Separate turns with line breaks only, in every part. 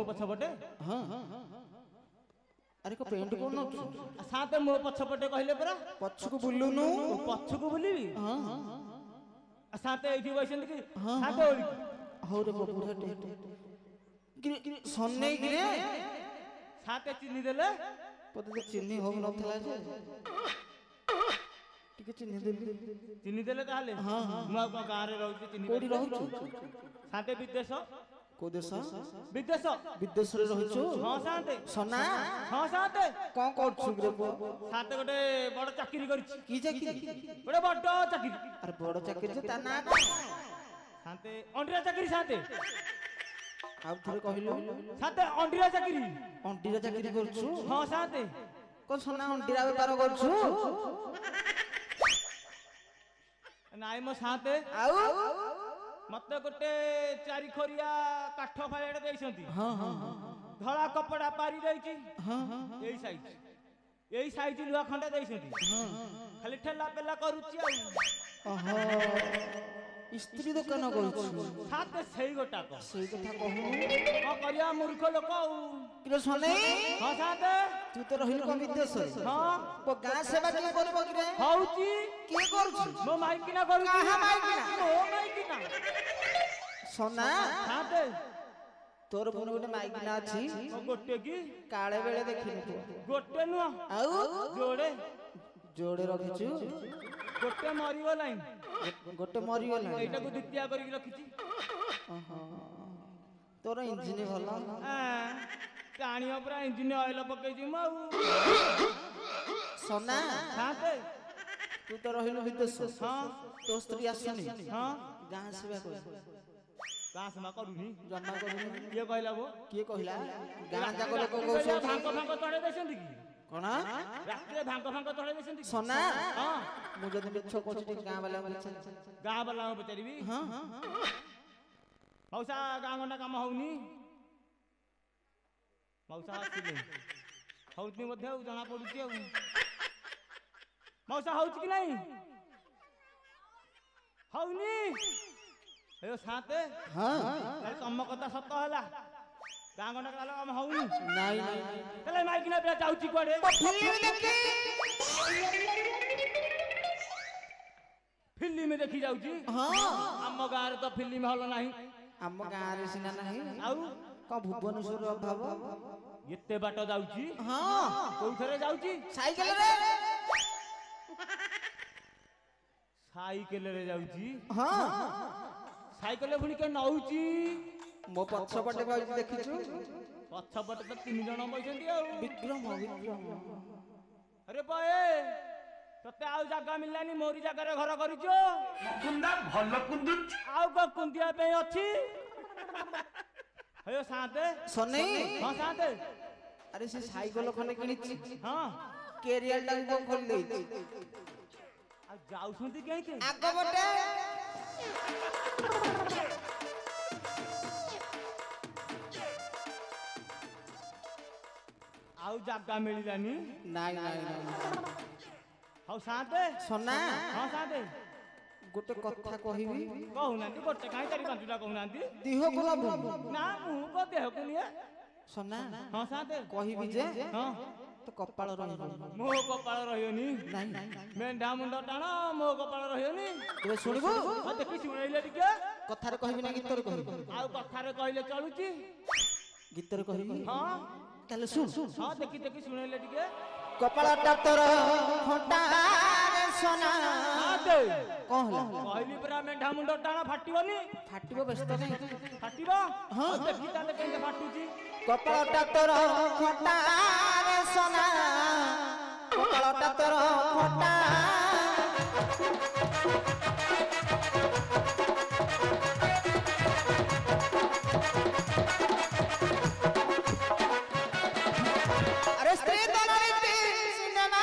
पछपटे अरे को पेंट को न साथे मो पछपटे कहले परा पछकु बुल्लुनु पछकु बुलिबी हां साथे एठी बसिन कि साथे ओली हो रे बुढ़ाटे सन्ने गिरे साथे चिन्नी देले पते तो चिन्नी हो नथला जे ठीक चिन्नी देले ताले हां मु गां रे रहू चिन्नी कोडी रहू साथे विदेश को देश विदेश विदेश रे रहिछु हां साथे सोना हां साथे कोन करछु रे साथे गोटे बड़ चाकरी करछि की चाकरी गोटे बड़ चाकरी अरे बड़ चाकरी जे ता ना साथे अंडीरा चाकरी साथे आ थोड़े कहिलो साथे अंडीरा चाकरी करछु हां साथे कोन सोना अंडीरा व्यापार करछु नाइ मो साथे आउ मत गोटे चारि खोरिया काठ फाइडे देइसंती हां हां धळा कपड़ा पारी देइची हां हां एई साइज लुहा खंडा देइसंती हां खाली ठेला पेला करूची आ ओहो स्त्री दुकान करूछु साथे सेई गोटा को सेई कथा कहू आ करिया मूर्ख लोक आ किरे सने हां साथे तू तो रहिल को विदेश हां को गां सेवा के करबो किरे होउची के करूछु मो माइकिना करू कहां माइकिना ओ माइकिना सोना साथे तोर पुन गोटे माइकिना अछि गोटे की काळे बेले देखिनु गोटे नु आउ जोड़े जोड़े रखिछु गोटे मरी गलाइन गोटे मरी गलाइन एटा को द्वितीय करी रखिछि ओहो तोर इंजिन भलो हां टाणियो पूरा इंजिन ऑयल पकै छि मौ सोना साथे तू तो रहिलो विदेश हां तो स्त्री आसनी हां गां सेवा कर गां सेवा करूनी जन्म करूनी के कहला वो के कहला गां जाको लोक कहू भांग तळे देसंती की कोना रात रे भांग तळे देसंती सोना हां मु जदी मिछ कोछि गां वाला बचारीबी हां मौसा गां गंडा काम होउनी मौसा आसिले होउनी मध्ये जना पडुची आ मौसा होउची कि नहीं होउनी ए साथे हां तम कथा सत हला गां गंडा काला हम होउनी नाही तले माइकिना पे जाउची कोडे फिल्म में देखी जाउची हां हम गां रे तो फिल्म हल नाही हम गां रे सिना नाही आउ का भुवनेश्वर अभाव एते बाट जाउची हां कोथरे जाउची साइकिल रे जाउची हां साइकिल रे फुनी के नउची मो पछपटे बाउची देखिछु पछपटे तो 3 जण बइसंती आ विक्रम अरे बाए तते आउ जागा मिललानी मोरी जागा रे घर करिछो कुंदा भलो कुंदुच आउ को कुंदिया पे अछि हयो साथे सने हां साथे अरे से साइकिल खने किनिछि हां कैरियर टा को खोल देई आ जाउसंती केते आगो बटे आउ जागा मिलिलानी नाइ हाउ साथे सोना हां साथे गोटे कथा कहिबी कहू नांती गोटे काई चारि पांचटा कहू नांती देह को ना मु को देह को निया सोना हां साथे कहिबी जे हां तो कपाळ रहिबो मो कपाळ रहियोनी नाही मेंढा मुंड टाणो मो कपाळ रहियोनी तू सुनिबो आ देखि सुनैले टिके कथा रे कहिबी ना गीत रे कहिबी आ कथा रे कहिले चलुची गीत रे कहिबी हां ताले सुन हां देखि सुनैले टिके
कपाळटा तोर फटा रे सोना
साते
कौन होला
कहली परा मेढा मुंड टाणा फाटिबनी
फाटिबो व्यस्त नहीं
फाटिबो हां देखि ताले केंगे फाटुची
कपाळटा तोर फटा रे सोना कपाळटा तोर फटा अरे स्त्री दोनरीती सिनेमा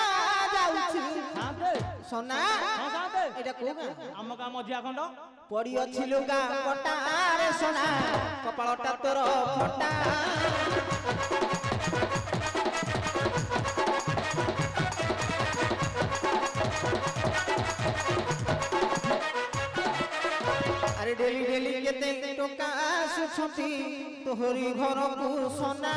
जाउछि
साते
सोना
हां साते
एटा कोगा
आम का मझिया खंड
पड़ी अछि लुगा फटा रे सोना कपाळटा तोर फटा अरे डेली डेली केते टोका सुछती तोहरी घर को सोना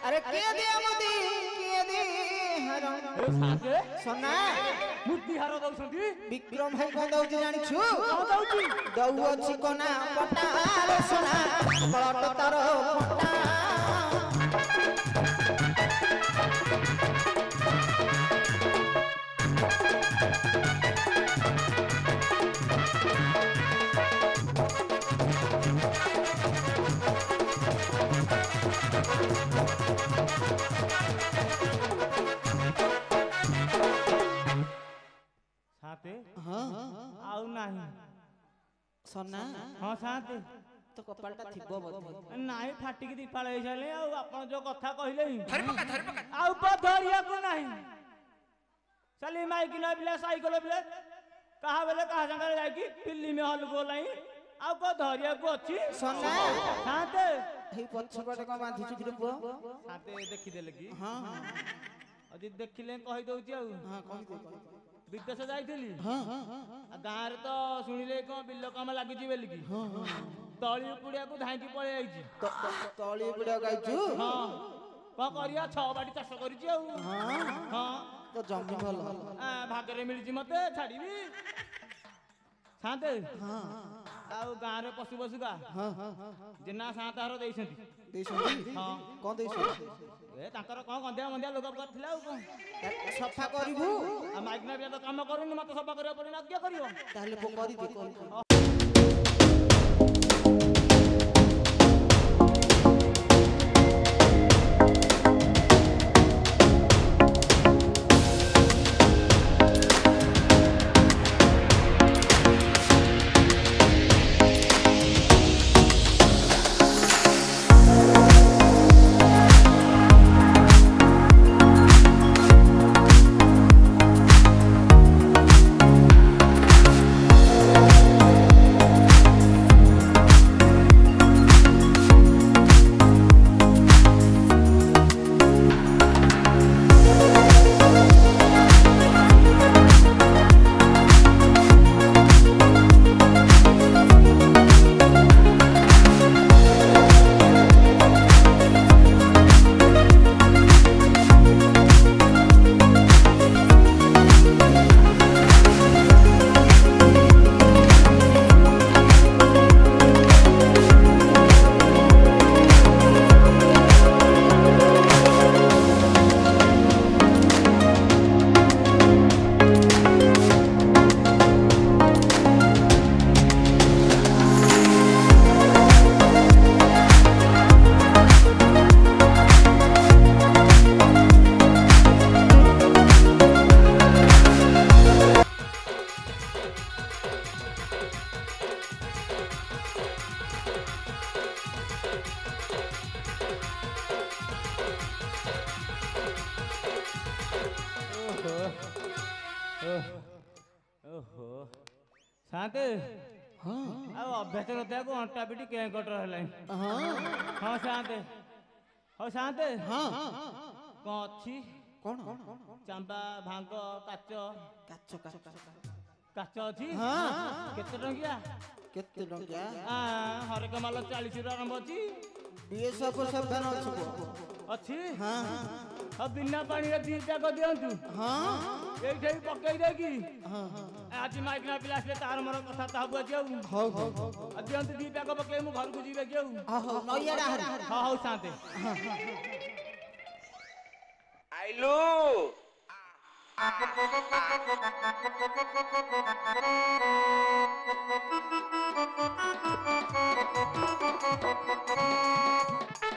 अरे के दे मोदी के दे हरम
साते
सोना
मुद्दी हारो दउछंती
विक्रम भाई कोन दउछि जानि छु
हां दउची
दउ अछि कोना पटा रे सोना बळट तार फटा
साते
हां
आउ नाही
सोना
हां साते
तो कपालटा थिबो बोधे
नाही फाटिकी दीपाळ होई जाले आ आपण जो कथा कहिले धरि पका आउ पधरिया को नाही चली माइक न बिले साइकिल बिले कहा बेले कहा संगे जाई की दिल्ली में हल गोलाई आउ को धरिया को अछि
सोना
साते
हे पछपटे को बांधी छु किरो पुओ
साते देखि देले की
हां
अजि देखिले कहि दउची आउ
हां कहि दे
विदेश जाइथिली
हां
आ गाँ रे तो सुनिले को बिल काम लागिची बेली की
हां
तळी पुड़िया को धाइकी पळे आइची
तळी बुढा गाइछु
हां को करिया 6 बाटी चाष करिची आउ
हां
हां
तो जमी भल
भागरे मिलची मते छाड़ीबी साते
हां
आउ गाँ रे पशु पशुका
हां
जिना सातार देइछंती
देइछंती
हां
कोन देइछु
ए ताकर को गंध्या मंध्या लोक करथिला आउ को
सफा करिबु
आ माइक ना तो काम करूनी मते सफा करिया पड़ी ना क्या करियो
ताहले पो करि दे
ओहो साते
हां
आ अभ्यास रता को अंटा पिटी के कटर हलाई
हां
हां साते हो साते
हां
को अछि
कोन
चांबा भांग काच
काच काच
काच अछि
हां
केते टंकिया
केते टंकिया
हरेक माल 40 ରୁ आरंभ अछि
बीएसएफ सब फैन अछि
अछि
हां
अब बिना पानी रे 2 टा को दियंतु
हां
एठै पकई दे की
हां
आज माइक ना पिला से तार मर कथा ता हबु जे
हो हो
अद्यंत दी बैग बके मु घर को जीवे गेउ
नैया हरी
हां हां साथे
आइलू